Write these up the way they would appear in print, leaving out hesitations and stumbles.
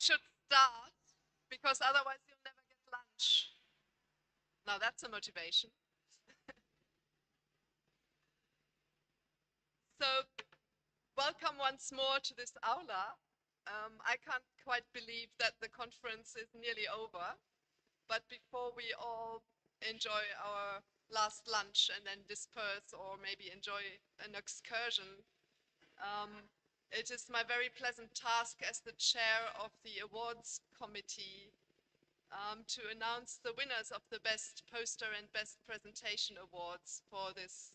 should start, because otherwise you'll never get lunch. Now that's a motivation. So, welcome once more to this aula. I can't quite believe that the conference is nearly over, but before we all enjoy our last lunch and then disperse or maybe enjoy an excursion, it is my very pleasant task as the chair of the awards committee to announce the winners of the Best Poster and Best Presentation Awards for this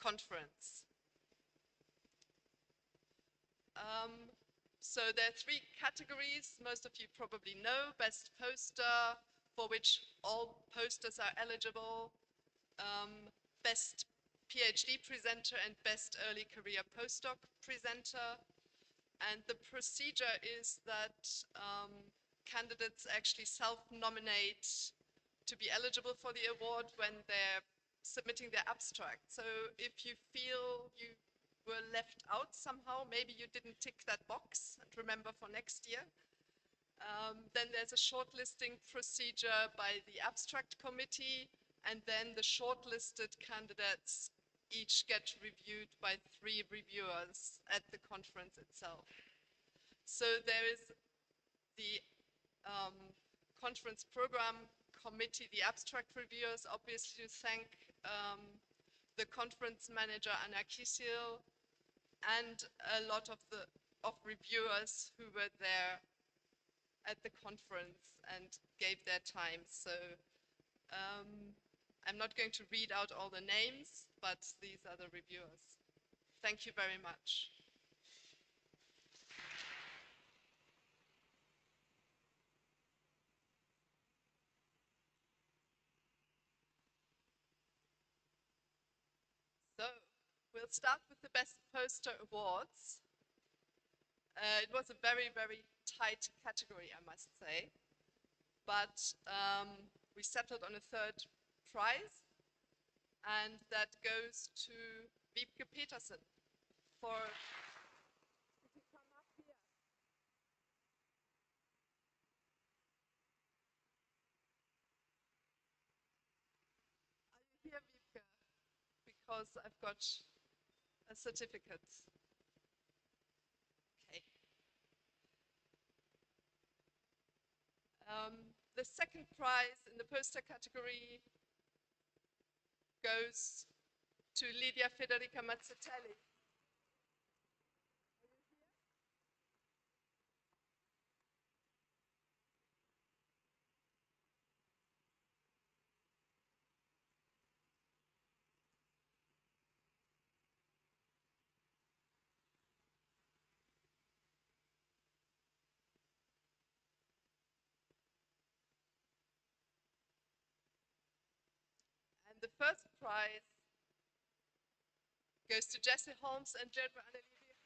conference. So there are three categories, most of you probably know: Best Poster, for which all posters are eligible, Best PhD Presenter, and Best Early Career Postdoc Presenter. And the procedure is that candidates actually self-nominate to be eligible for the award when they're submitting their abstract. So if you feel you were left out somehow, maybe you didn't tick that box, and remember for next year, then there's a shortlisting procedure by the abstract committee, and then the shortlisted candidates each get reviewed by 3 reviewers at the conference itself. So there is the conference program committee, the abstract reviewers, obviously to thank the conference manager Anna Kisil, and a lot of reviewers who were there at the conference and gave their time. So I'm not going to read out all the names, but these are the reviewers. Thank you very much. So we'll start with the Best Poster Awards. It was a very, very tight category, I must say, but we settled on a 3rd prize, and that goes to Wiebke Petersen for... Could you come up here? Are you here, Wiebke? Because I've got a certificate. Okay. The 2nd prize in the poster category goes to Lydia Federica Mazzatelli. And the 1st prize goes to Jesse Holmes and Jedra Anneli Wiechmann.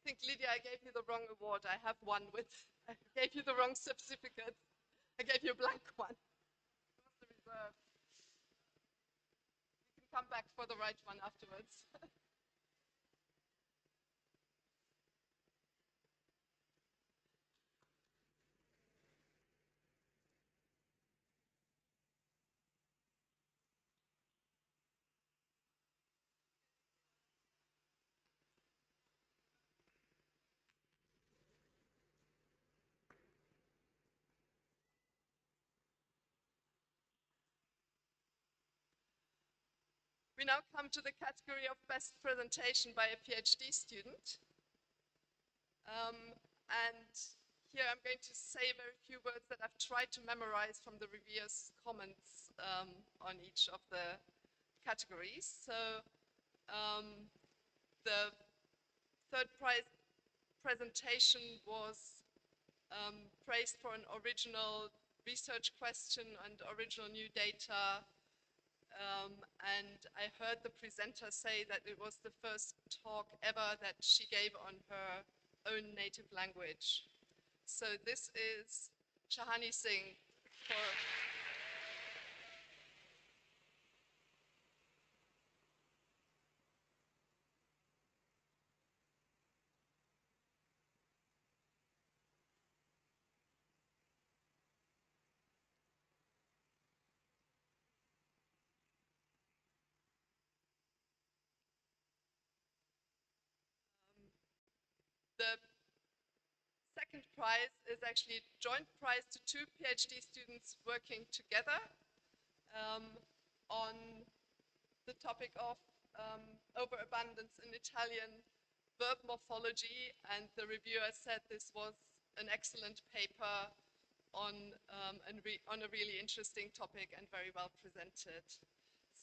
I think, Lydia, I gave you the wrong award. I have one with, I gave you the wrong certificate. I gave you a blank one. It was the reserve. You can come back for the right one afterwards. We now come to the category of best presentation by a PhD student. And here I'm going to say very few words that I've tried to memorize from the reviewers' comments on each of the categories. So the 3rd prize presentation was praised for an original research question and original new data. And I heard the presenter say that it was the first talk ever that she gave on her own native language. So this is Shahani Singh for... The second prize is actually a joint prize to two PhD students working together on the topic of overabundance in Italian verb morphology, and the reviewer said this was an excellent paper on, on a really interesting topic and very well presented.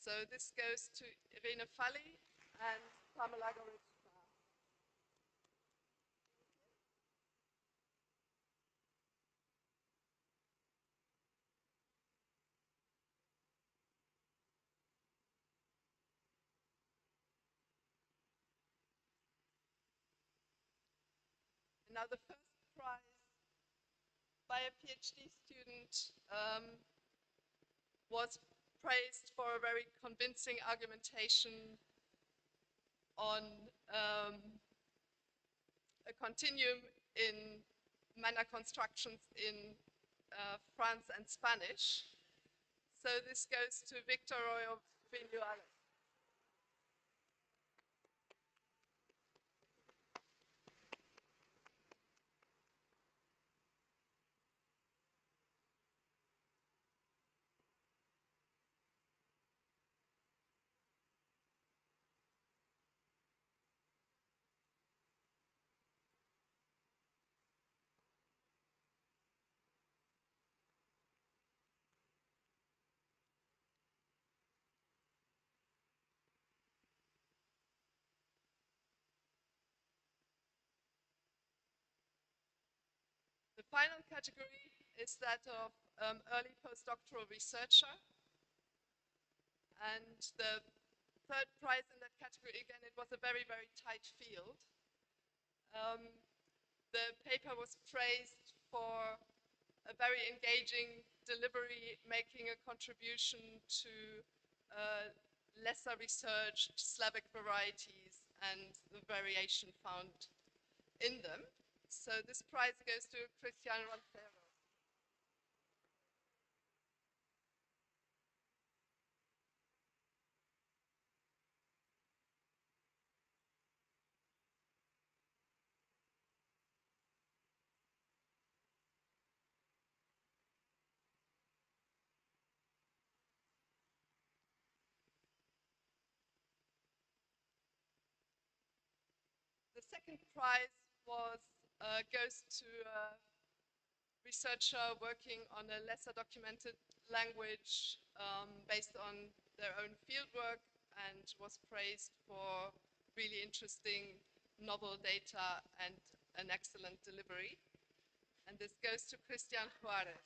So this goes to Irene Falli and Pamela Goretzka. Now the first prize by a PhD student was praised for a very convincing argumentation on a continuum in manner constructions in France and Spanish. So this goes to Victor Royo Viñuales. The final category is that of early postdoctoral researcher. And the third prize in that category, again, it was a very, very tight field. The paper was praised for a very engaging delivery, making a contribution to lesser researched Slavic varieties and the variation found in them. So this prize goes to Christian Roncero. The second prize goes to a researcher working on a lesser documented language based on their own fieldwork, and was praised for really interesting novel data and an excellent delivery. And this goes to Christian Juarez.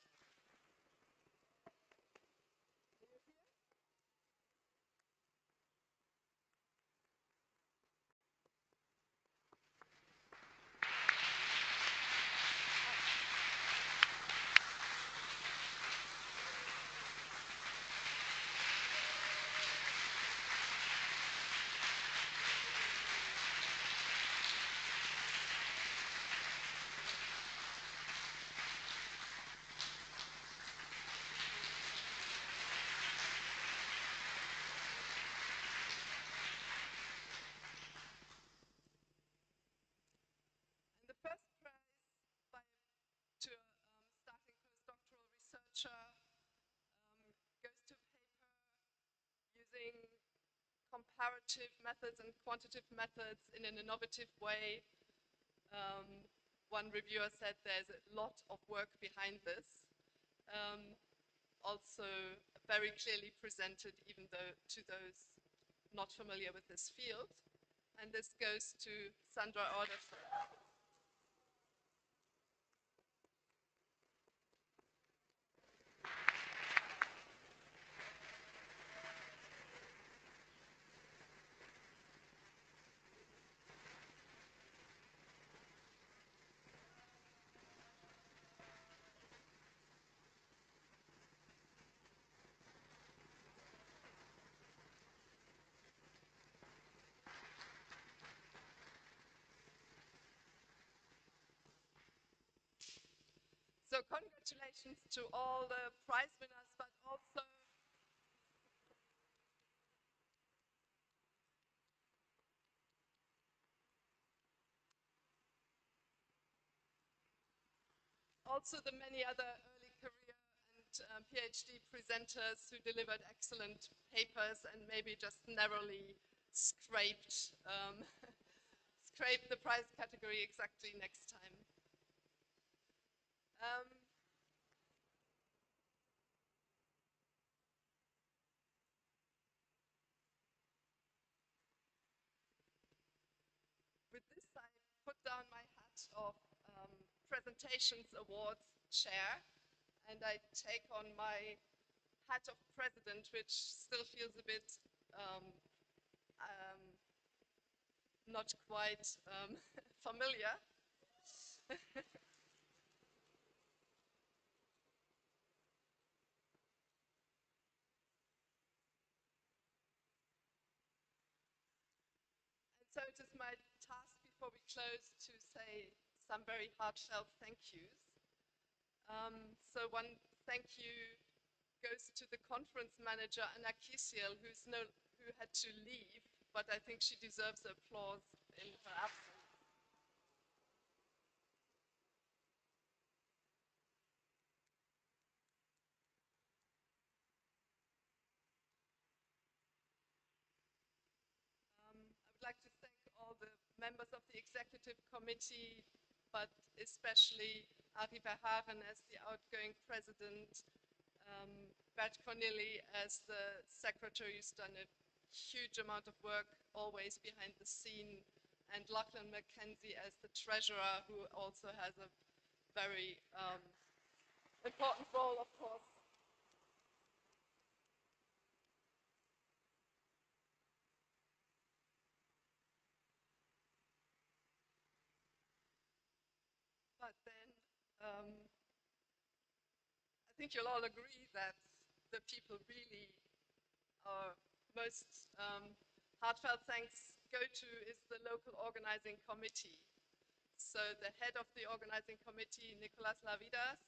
And the first prize to starting postdoctoral researcher goes to a paper using comparative methods and quantitative methods in an innovative way. One reviewer said there's a lot of work behind this. Also very clearly presented, even though to those not familiar with this field. And this goes to Sandra Orderson. congratulations to all the prize winners, but also the many other early career and PhD presenters who delivered excellent papers and maybe just narrowly scraped scraped the prize category exactly next time. Um, with this, I put down my hat of presentations awards chair, and I take on my hat of president, which still feels a bit um, not quite familiar. And so it is my task before we close to say some very heartfelt thank yous. So one thank you goes to the conference manager, Anna Kisiel, who had to leave, but I think she deserves applause in her absence. I would like to thank all the members of the executive committee, but especially Ari Verhaeren as the outgoing president, Bert Corneli as the secretary, who's done a huge amount of work always behind the scene, and Lachlan Mackenzie as the treasurer, who also has a very important role, of course. But then I think you'll all agree that the people really our most heartfelt thanks go to is the local organizing committee. So the head of the organizing committee, Nicolas Lavidas,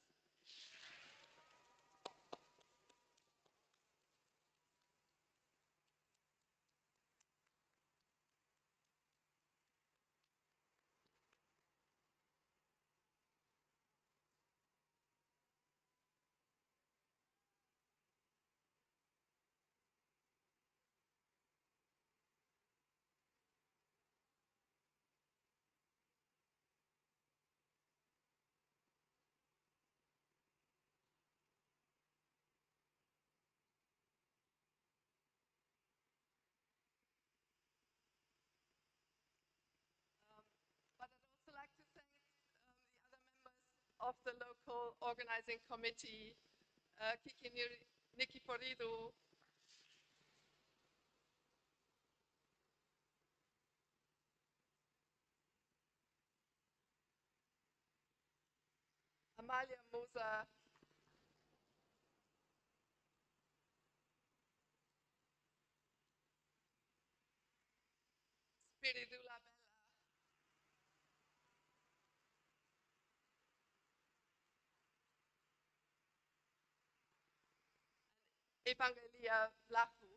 but I'd also like to thank the other members of the local organizing committee, Kiki Nikiporidu, Amalia Moser, Spiridula Bella, Evangelia Vlahu,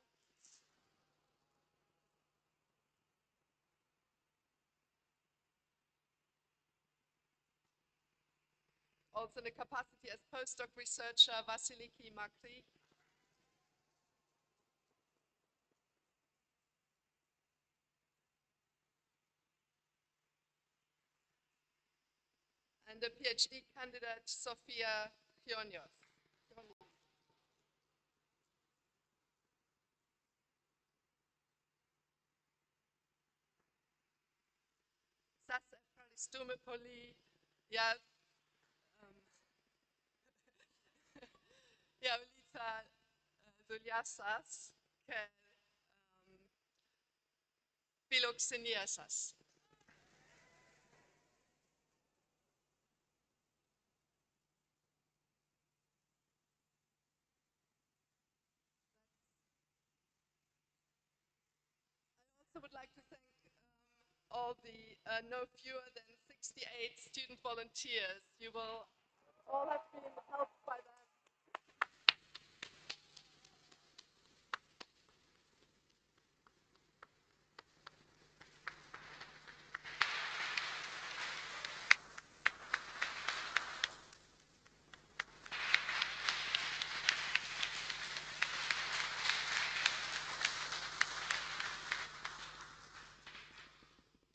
also in the capacity as postdoc researcher, Vasiliki Makri, and the PhD candidate, Sofia Chionios. Σας ευχαριστούμε πολύ για, για όλη τη δουλειά σας και φιλοξενία σας. I also would like to thank all the no fewer than 68 student volunteers. You will all have been helped by them.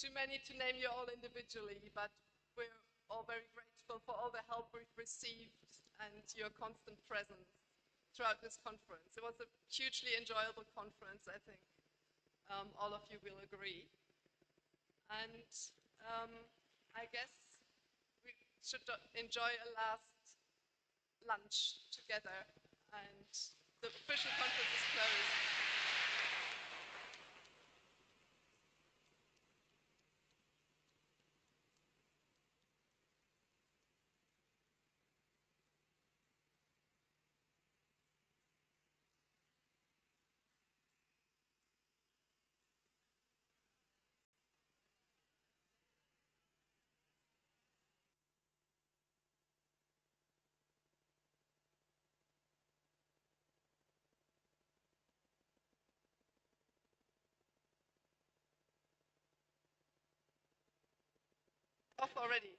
Too many to name you all individually, but we're all very grateful for all the help we've received and your constant presence throughout this conference. It was a hugely enjoyable conference, I think. All of you will agree. And I guess we should enjoy a last lunch together, and the official conference is closed. Off already.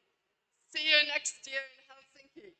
See you next year in Helsinki.